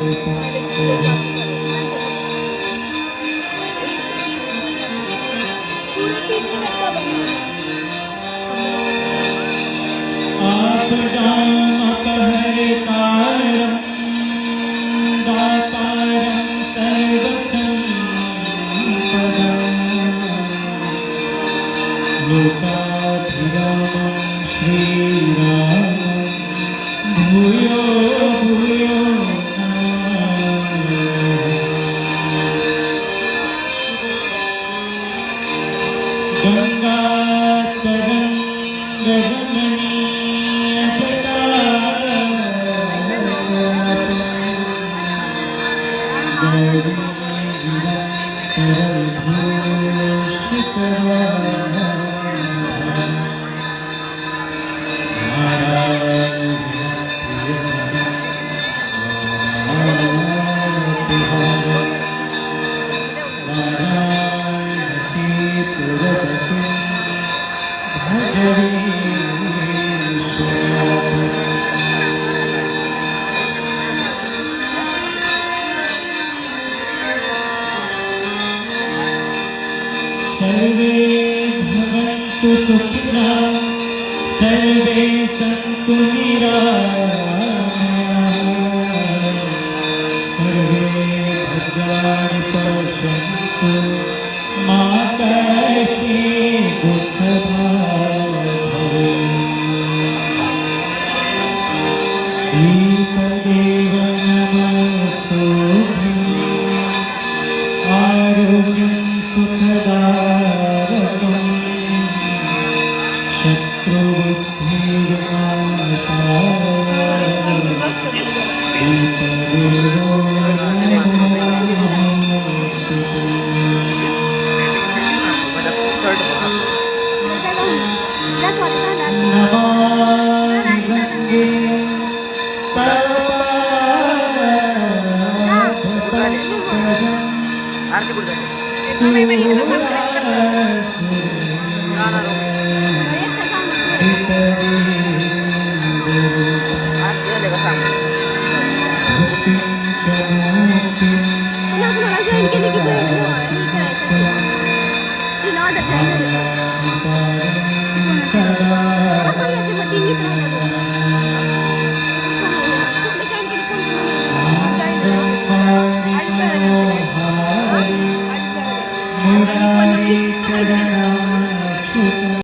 आप जामत हरे कारम दातारम सर्वसंपदम् लोकाभिरामं श्रीरामं भूयो भूयो गंगातरं गगनमणीय सर्वे भवन्तु सुखिनः सर्वे सन्तु निरामयाः सर्वे भद्राणि पश्यन्तु मा कश्चित् दुःखभाग् भवेत् एतदेव नमस्तुभ्यम् आरोग्यं सुखदायकम् शत्रुबुद्धिर्नाशाय एतदेव नमामि गंगे तव